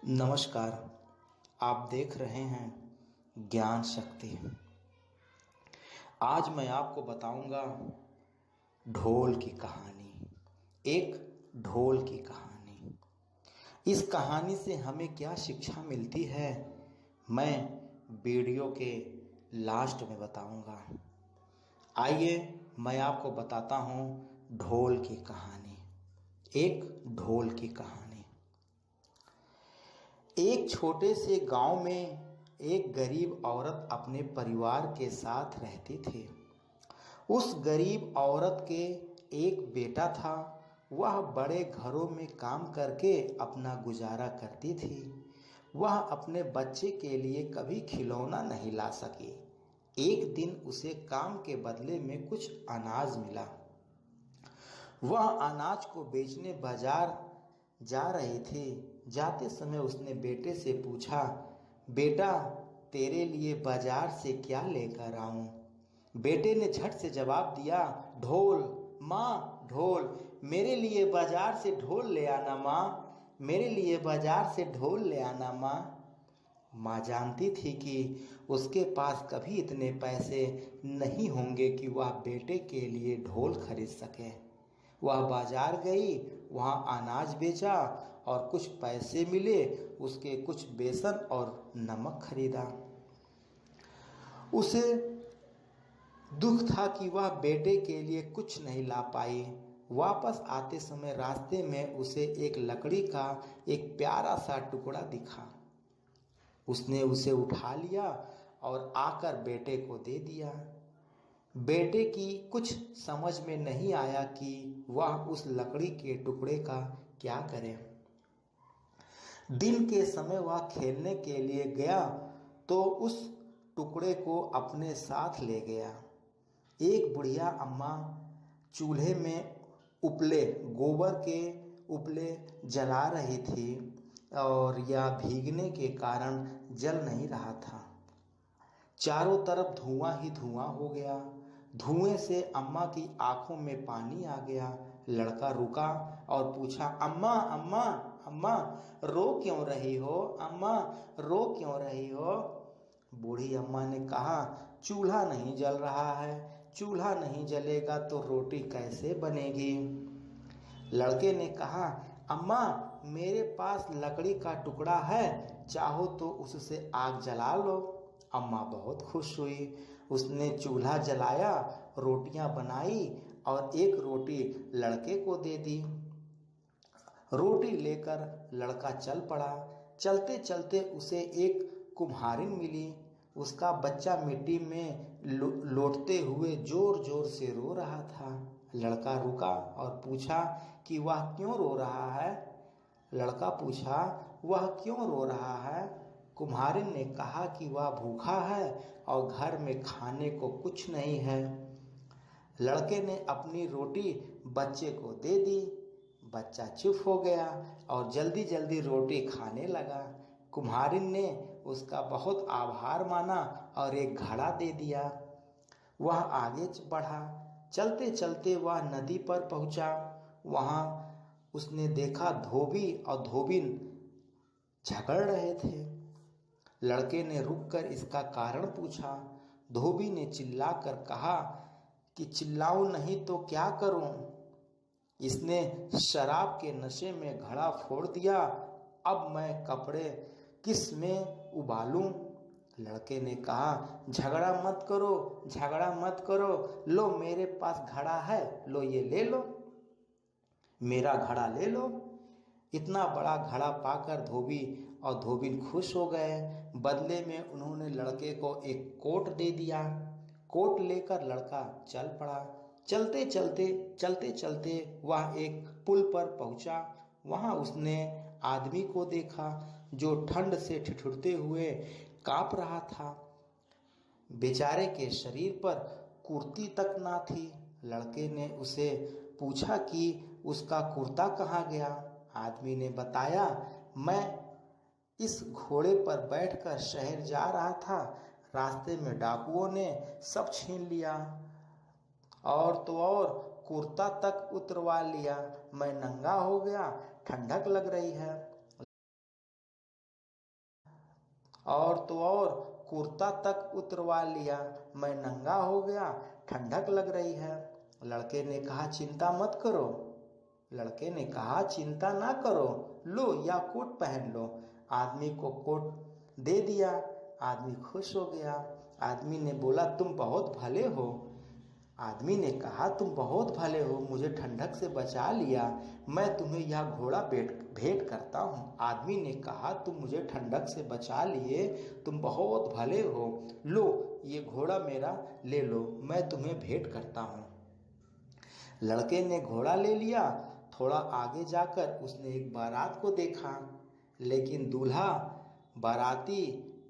नमस्कार। आप देख रहे हैं ज्ञान शक्ति। आज मैं आपको बताऊंगा ढोल की कहानी। एक ढोल की कहानी। इस कहानी से हमें क्या शिक्षा मिलती है, मैं वीडियो के लास्ट में बताऊंगा। आइए मैं आपको बताता हूं ढोल की कहानी। एक ढोल की कहानी। एक छोटे से गांव में एक गरीब औरत अपने परिवार के साथ रहती थी। उस गरीब औरत के एक बेटा था। वह बड़े घरों में काम करके अपना गुजारा करती थी। वह अपने बच्चे के लिए कभी खिलौना नहीं ला सकी। एक दिन उसे काम के बदले में कुछ अनाज मिला। वह अनाज को बेचने बाजार जा रही थी। जाते समय उसने बेटे से पूछा, बेटा तेरे लिए बाजार से क्या लेकर आऊं? बेटे ने झट से जवाब दिया, ढोल माँ, ढोल। मेरे लिए बाजार से ढोल ले आना माँ, मेरे लिए बाजार से ढोल ले आना माँ। माँ जानती थी कि उसके पास कभी इतने पैसे नहीं होंगे कि वह बेटे के लिए ढोल खरीद सके। वह बाजार गई, वहाँ अनाज बेचा और कुछ पैसे मिले। उसके कुछ बेसन और नमक खरीदा। उसे दुख था कि वह बेटे के लिए कुछ नहीं ला पाई। वापस आते समय रास्ते में उसे एक लकड़ी का एक प्यारा सा टुकड़ा दिखा। उसने उसे उठा लिया और आकर बेटे को दे दिया। बेटे की कुछ समझ में नहीं आया कि वह उस लकड़ी के टुकड़े का क्या करे। दिन के समय वह खेलने के लिए गया तो उस टुकड़े को अपने साथ ले गया। एक बुढ़िया अम्मा चूल्हे में उपले गोबर के उपले जला रही थी और यह भीगने के कारण जल नहीं रहा था। चारों तरफ धुआं ही धुआं हो गया। धुएं से अम्मा की आंखों में पानी आ गया। लड़का रुका और पूछा, अम्मा अम्मा अम्मा रो क्यों रही हो? अम्मा रो क्यों रही हो? बूढ़ी अम्मा ने कहा, चूल्हा नहीं जल रहा है। चूल्हा नहीं जलेगा तो रोटी कैसे बनेगी? लड़के ने कहा, अम्मा मेरे पास लकड़ी का टुकड़ा है, चाहो तो उससे आग जला लो। अम्मा बहुत खुश हुई। उसने चूल्हा जलाया, रोटियां बनाई और एक रोटी लड़के को दे दी। रोटी लेकर लड़का चल पड़ा। चलते चलते उसे एक कुम्हारिन मिली। उसका बच्चा मिट्टी में लोटते हुए जोर जोर से रो रहा था। लड़का रुका और पूछा कि वह क्यों रो रहा है? लड़का पूछा, वह क्यों रो रहा है? कुम्हारिन ने कहा कि वह भूखा है और घर में खाने को कुछ नहीं है। लड़के ने अपनी रोटी बच्चे को दे दी। बच्चा चुप हो गया और जल्दी जल्दी रोटी खाने लगा। कुम्हारिन ने उसका बहुत आभार माना और एक घड़ा दे दिया। वह आगे बढ़ा। चलते चलते वह नदी पर पहुंचा। वहां उसने देखा धोबी और धोबिन झगड़ रहे थे। लड़के ने रुककर इसका कारण पूछा। धोबी ने चिल्लाकर कहा कि चिल्लाऊं नहीं तो क्या करूं? इसने शराब के नशे में घड़ा फोड़ दिया। अब मैं कपड़े किस में उबालूं? लड़के ने कहा, झगड़ा मत करो, झगड़ा मत करो। लो मेरे पास घड़ा है, लो ये ले लो, मेरा घड़ा ले लो। इतना बड़ा घड़ा पाकर धोबी और धोबिन खुश हो गए। बदले में उन्होंने लड़के को एक कोट दे दिया। कोट लेकर लड़का चल पड़ा। चलते चलते वह एक पुल पर पहुंचा। वहां उसने आदमी को देखा जो ठंड से ठिठुरते हुए कांप रहा था। बेचारे के शरीर पर कुर्ती तक ना थी। लड़के ने उसे पूछा कि उसका कुर्ता कहाँ गया? आदमी ने बताया, मैं इस घोड़े पर बैठकर शहर जा रहा था, रास्ते में डाकुओं ने सब छीन लिया और तो और कुर्ता तक उतरवा लिया। मैं नंगा हो गया, ठंडक लग रही है। और तो और कुर्ता तक उतरवा लिया। मैं नंगा हो गया, ठंडक लग रही है। लड़के ने कहा चिंता मत करो। लड़के ने कहा चिंता ना करो, लो या कोट पहन लो। आदमी को कोट दे दिया। आदमी खुश हो गया। आदमी ने बोला तुम बहुत भले हो। आदमी ने कहा तुम बहुत भले हो, मुझे ठंडक से बचा लिया, मैं तुम्हें यह घोड़ा भेंट करता हूँ। आदमी ने कहा तुम मुझे ठंडक से बचा लिए, तुम बहुत भले हो, लो ये घोड़ा मेरा ले लो, मैं तुम्हें भेंट करता हूँ। लड़के ने घोड़ा ले लिया। थोड़ा आगे जाकर उसने एक बारात को देखा, लेकिन दूल्हा बाराती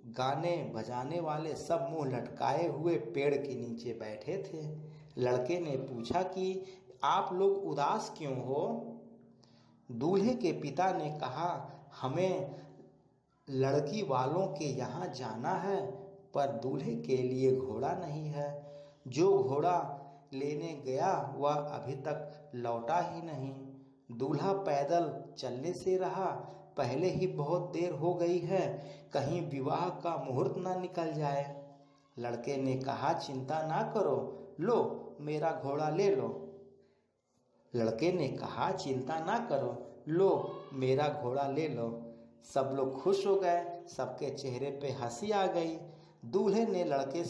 गाने बजाने वाले सब मुंह लटकाए हुए पेड़ के नीचे बैठे थे। लड़के ने पूछा कि आप लोग उदास क्यों हो? दूल्हे के पिता ने कहा हमें लड़की वालों के यहाँ जाना है, पर दूल्हे के लिए घोड़ा नहीं है। जो घोड़ा लेने गया वह अभी तक लौटा ही नहीं। दूल्हा पैदल चलने से रहा, पहले ही बहुत देर हो गई है, कहीं विवाह का मुहूर्त ना निकल जाए। लड़के ने कहा चिंता ना करो, लो मेरा घोड़ा ले लो। लड़के ने कहा चिंता ना करो, लो मेरा घोड़ा ले लो। सब लोग खुश हो गए, सबके चेहरे पे हंसी आ गई। दूल्हे ने लड़के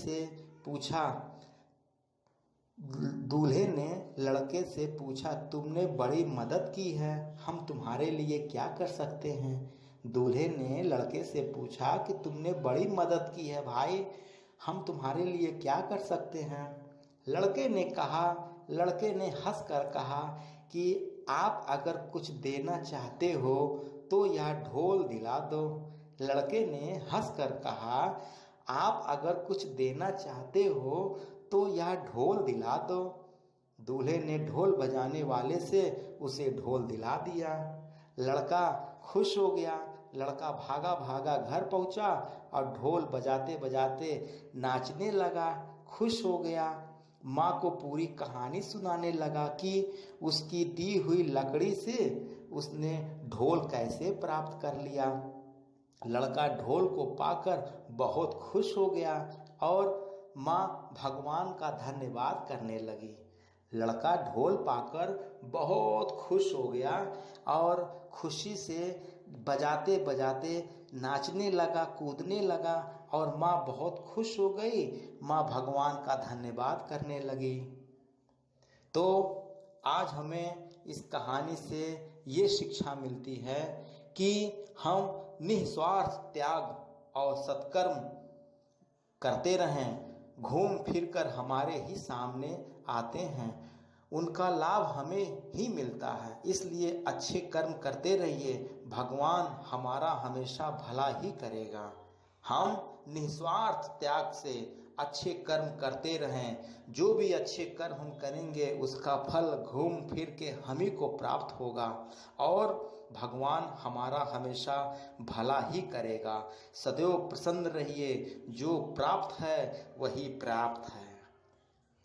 से पूछा तुमने बड़ी मदद की है, हम तुम्हारे लिए क्या कर सकते हैं? दूल्हे ने लड़के से पूछा कि तुमने बड़ी मदद की है भाई, हम तुम्हारे लिए क्या कर सकते हैं? लड़के ने हंसकर कहा कि आप अगर कुछ देना चाहते हो तो यह ढोल दिला दो। लड़के ने हंसकर कहा आप अगर कुछ देना चाहते हो तो यह ढोल दिला दो। दूल्हे ने ढोल बजाने वाले से उसे ढोल दिला दिया। लड़का खुश हो गया। लड़का भागा भागा घर पहुंचा और ढोल बजाते बजाते नाचने लगा, खुश हो गया। माँ को पूरी कहानी सुनाने लगा कि उसकी दी हुई लकड़ी से उसने ढोल कैसे प्राप्त कर लिया। लड़का ढोल को पाकर बहुत खुश हो गया और माँ भगवान का धन्यवाद करने लगी। लड़का ढोल पाकर बहुत खुश हो गया और खुशी से बजाते बजाते नाचने लगा, कूदने लगा और माँ बहुत खुश हो गई। माँ भगवान का धन्यवाद करने लगी। तो आज हमें इस कहानी से ये शिक्षा मिलती है कि हम निस्वार्थ त्याग और सत्कर्म करते रहें। घूम फिरकर हमारे ही सामने आते हैं, उनका लाभ हमें ही मिलता है। इसलिए अच्छे कर्म करते रहिए, भगवान हमारा हमेशा भला ही करेगा। हम निस्वार्थ त्याग से अच्छे कर्म करते रहें। जो भी अच्छे कर्म हम करेंगे उसका फल घूम फिर के हम ही को प्राप्त होगा और भगवान हमारा हमेशा भला ही करेगा। सदैव प्रसन्न रहिए, जो प्राप्त है वही प्राप्त है।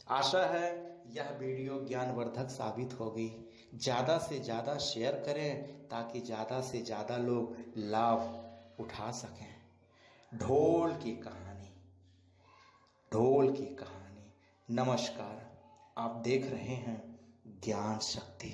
आशा है यह वीडियो ज्ञानवर्धक साबित होगी। ज़्यादा से ज़्यादा शेयर करें ताकि ज़्यादा से ज़्यादा लोग लाभ उठा सकें। ढोल की कहानी। नमस्कार, आप देख रहे हैं ज्ञान शक्ति।